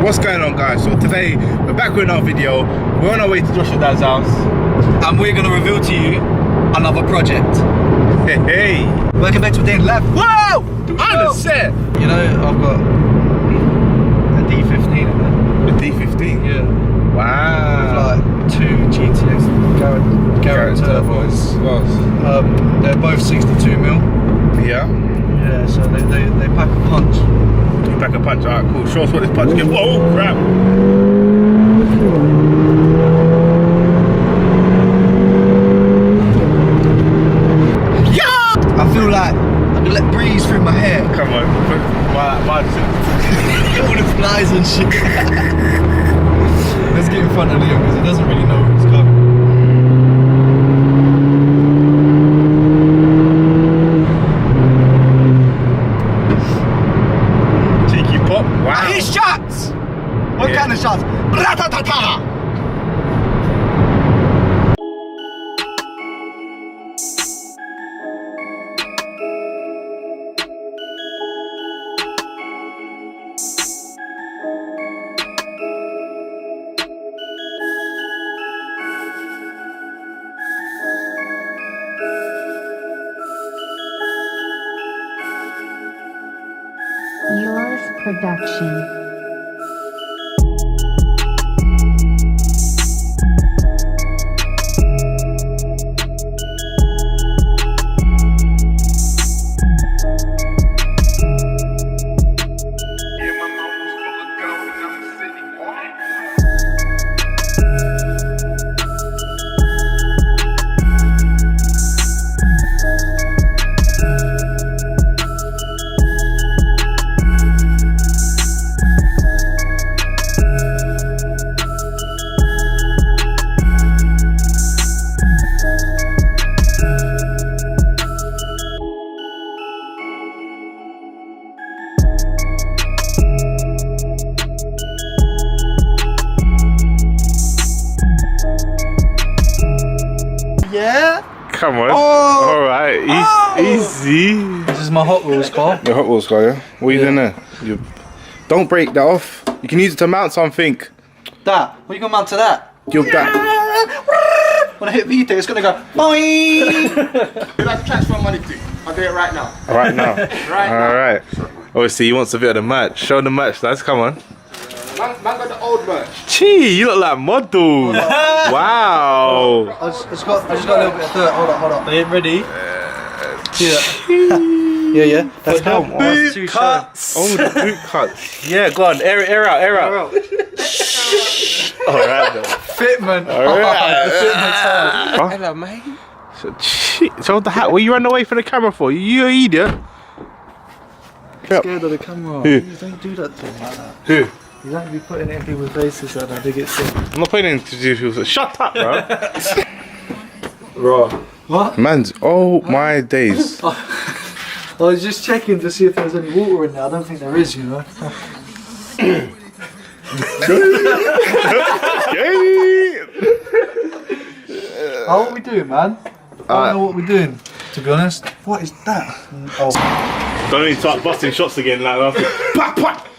What's going on, guys? So today we're back with another video. We're on our way to Josh's dad's house and we're going to reveal to you another project. Hey, Welcome back to Day Left. whoa! On the set. You know, I've got a D15 in there. The D15? Yeah. Wow. Like two GTX Garrett turbos. They're both 62mm. Yeah. Yeah, so they pack a punch. You pack a punch. Alright, cool. Show us what this punch can. Whoa, crap. I feel like I'm gonna let breeze through my hair. Come on. Why All the flies and shit. Let's get in front of Liam because he doesn't really know who's coming. cheeky pop. Wow. I hear shots! What kind of shots? Bra-ta-ta-ta! Yours Production. Yeah? Come on. Oh. Alright, easy. This is my Hot Wheels car. Your Hot Wheels car, yeah? What are you doing there? Don't break that off. You can use it to mount something. That? What are you gonna mount to that? You're that. When I hit VTEC, it's gonna go boing! Who'd like to transfer money to? I'll do it right now. Right now. Right now. Alright. Obviously, he wants a bit of the merch. Show the merch, lads. Come on. Man got the old merch. Gee, you look like models. Wow. I just got a little bit of dirt. Hold on. Are you ready? Yeah. That's how Boot cuts. Oh, the boot cuts. Yeah, go on. Air out. Alright, then. Fitment. Alright. The Fitment's hard. Hello, mate. So the hat. What are you running away from the camera for? You idiot. Scared of the camera. Who? You don't do that to me like that. Who? You don't be putting it in people's faces like that. They get sick. I'm not putting anything to do with you. Shut up, bro. Raw. What? Man's. Oh my days. I was just checking to see if there's any water in there. I don't think there is, you know. Oh, what we doing, man? I don't know what we're doing, to be honest. What is that? Oh. Don't need to start busting shots again like that.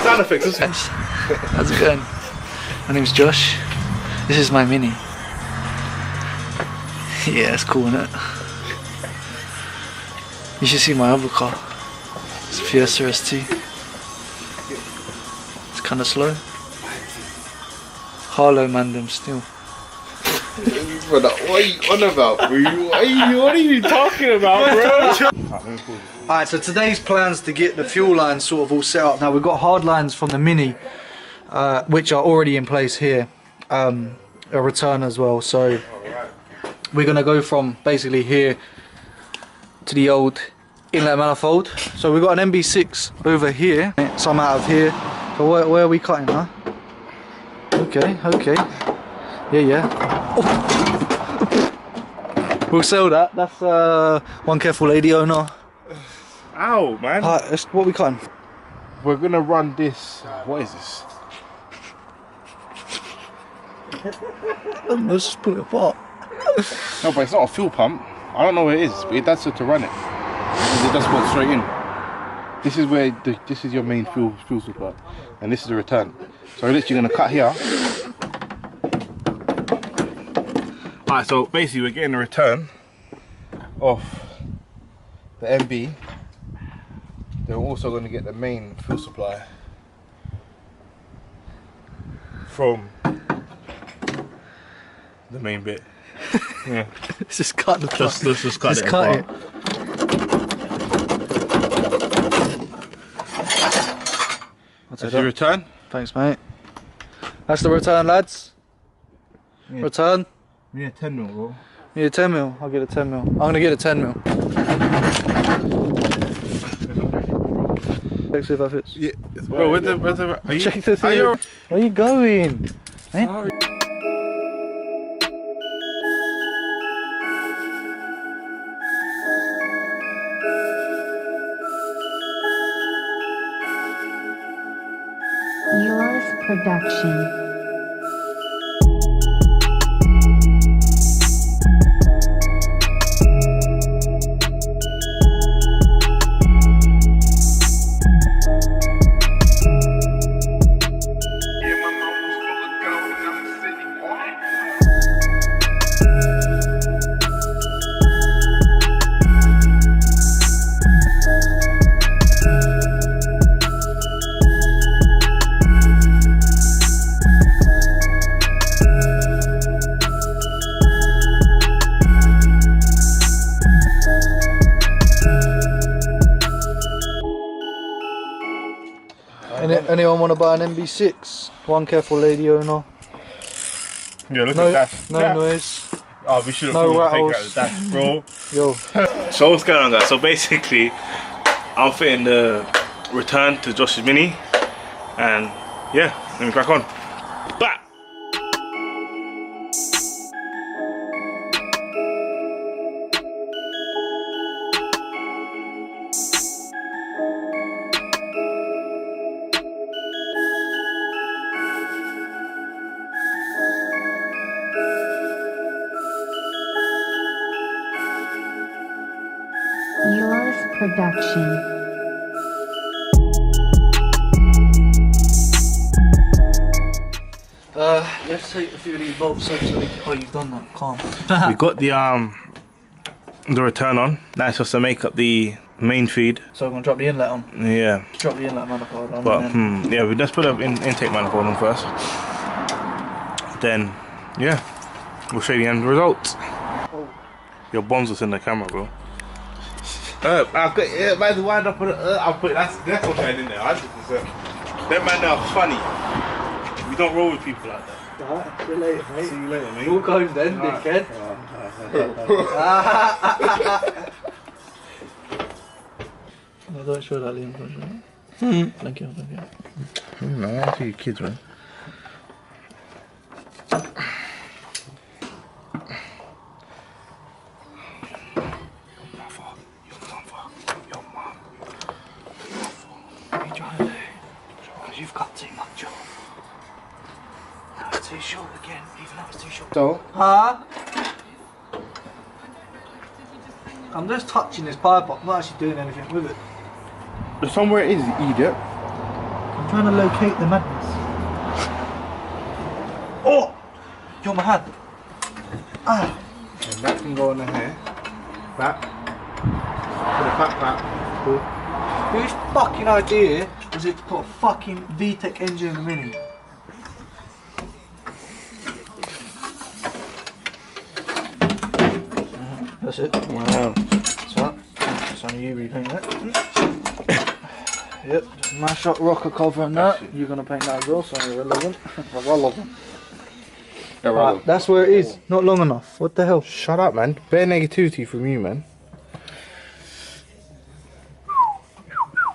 Sound effects, isn't it? How's it going? My name's Josh. This is my Mini. Yeah, it's cool, isn't it? You should see my other car. It's a Fiesta ST. It's kind of slow. Harlow man them still. What are you on about, bro? What are you talking about, bro? Alright, so today's plans to get the fuel lines sort of all set up. Now we've got hard lines from the Mini, which are already in place here. A return as well. So we're going to go from basically here to the old inlet manifold. So we've got an MB6 over here, some out of here. So where are we cutting, huh? Okay. Yeah. Oh. We'll sell that. That's one careful lady owner. Ow, man. That's what we cutting. We're gonna run this. What is this? Let's just pull it apart. No, but it's not a fuel pump. I don't know what it is, but it does it to run it. It does go straight in. This is where this is your main fuel supply, and this is the return. So we're literally gonna cut here. Alright, so basically we're getting a return of the MB. Then we're also gonna get the main fuel supply from the main bit. Yeah. Let's just cut the Let's just cut it. cut it. That's your return. Thanks, mate. That's the return, lads. Yeah. Return. Yeah, 10 mil, bro. Yeah, 10 mil. I'll get a 10 mil. I'm gonna get a 10 mil. Check see if that fits. Yeah, bro. Where's the? Are you? Check this Are you? out. Where are you going? Eh? Sorry. Yours Production. Anyone want to buy an MB6? One careful, lady owner. Yeah, look No, at that. no noise. Oh, we should have No taken rattles. out the dash, bro. Yo. So what's going on, guys? So basically, I'm fitting the return to Josh's Mini, and yeah, let me crack on. Bah! Yours Production. Let's take a few of these bolts off so we can... Oh, you've done that. Calm. We got the return on. That's just to make up the main feed. So we're going to drop the inlet on. Yeah. Drop the inlet manifold on. But and then... yeah, we just put an intake manifold on first. Then yeah, we'll show you the end result. Oh. Your bombs was in the camera, bro. I've got by the wind up. I'll put that's what I in there. 100%. Them man are funny. We don't roll with people like that. Alright, see you later, mate. See you later, mate. Walk home then, dickhead. No, don't show that, Liam. Don't show that. Thank you, thank you. No, I see you kids, man. You've got too much on. That was too short again, even that was too short. So, Huh? I'm just touching this pipe up, I'm not actually doing anything with it. somewhere it is, you idiot. I'm trying to locate the madness. Oh! You're my hand. Ah! And that can go in the hair. Back. Put a back. Cool. Whose fucking idea was it to put a fucking VTEC engine in the Mini? That's it. Wow. So, it's only you repaint that. Yep, just mash up rocker cover and that. You're gonna paint that as well, so irrelevant. Irrelevant. Right, that's where it is. Not long enough. What the hell? Shut up, man. Bare negativity from you, man.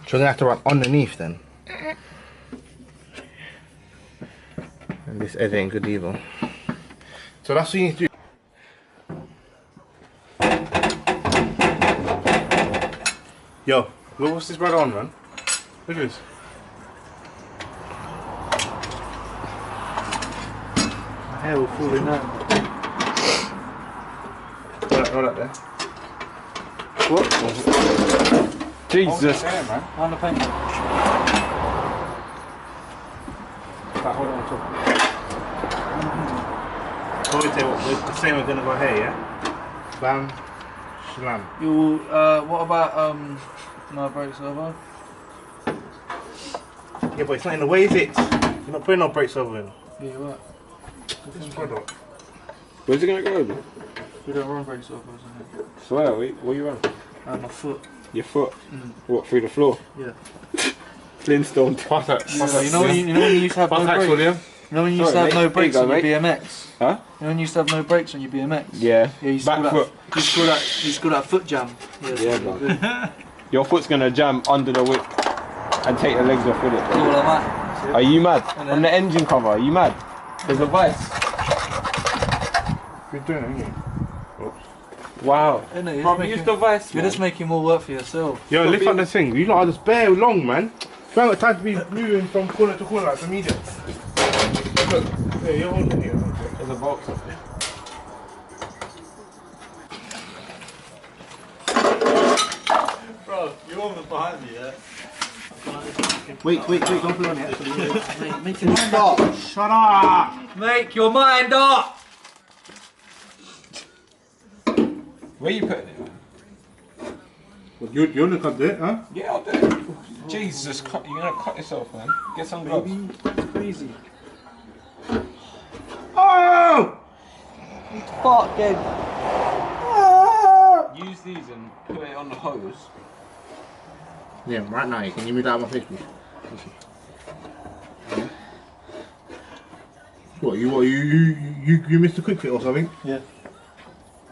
So they have to run underneath then. And this edit ain't good either. So that's what you need to do. Yo, look what's this brother on, man? Look at this. My hair will fall in that. Roll that there. What? Jesus. man. On the paint. Hold on top. So we say what, the same we're gonna go here, yeah? Bam, slam. You what about no brakes over? Yeah, but it's not in the way, is it? You're not putting no brakes over it. Yeah, you're right. This product. Where's it gonna go over? We don't run brakes over, isn't it? Swear, where you run? My foot. Your foot? What, through the floor? Yeah. Flintstone. Yeah, you know when you used to have no brakes? You know when you used to have no brakes on your BMX? Huh? You know when you used to have no brakes on your BMX? Yeah. Yeah, you Back foot. You score that foot jam. Yeah, bro. Your foot's gonna jam under the whip and take the legs off with it. Bro. Are you mad? On the engine cover, are you mad? There's a vice. You're doing it, ain't you? Wow. Bro, use the vice, you're just making more work for yourself. Yo, lift up the thing. You lot are just bare long, man. You haven't got time to be moving from corner to corner like immediate. Look, yeah, you're holding it here. There's a box up there. Bro, you're almost behind me, yeah? Wait, don't put it on yet. Make your mind up. Shut up! Make your mind up! Where you putting it? Well, you're gonna cut it, huh? Yeah, I'll do it. Jesus, you're gonna cut yourself, man. Get some gloves. Baby, it's crazy. Oh! Fuck again. Use these and put it on the hose. Yeah, right now. Can you move that out of my face, please? What you missed a quick fit or something? Yeah.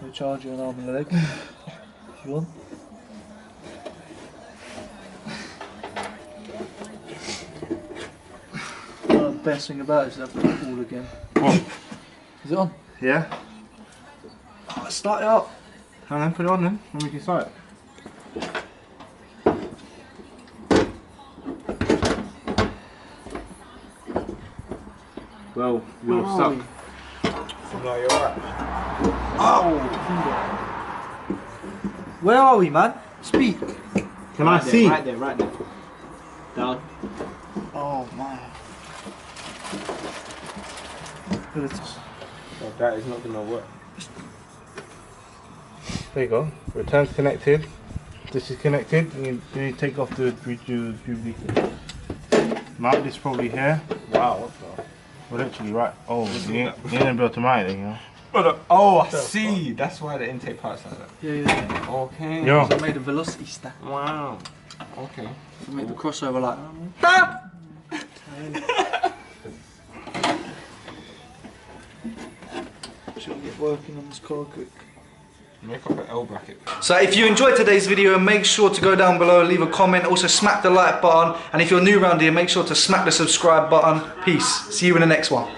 We'll charge you an arm and a leg. If you want. The best thing about it is to have the all again. What? Is it on? Yeah. Oh, start it up. Hang on, put it on then, and we can start it. Well, you're stuck. No, you're right. Oh! Where are we, man? Speak. Can I see? Right there. Down. Oh, man. Oh, that is not gonna work. There you go. Return's connected. This is connected. And you take off the jubilee. Mount this probably here. Wow, what the? Well, actually, right. Oh, you ain't gonna be able to mount it, you know. Oh, I see. That's why the intake part's like that. Yeah. Okay. Yo. So I made a velocity stack. Wow. Okay. To make the crossover like. Should we get working on this car quick? Make up an L bracket. So if you enjoyed today's video, make sure to go down below and leave a comment. Also smack the like button. And if you're new around here, make sure to smack the subscribe button. Peace. See you in the next one.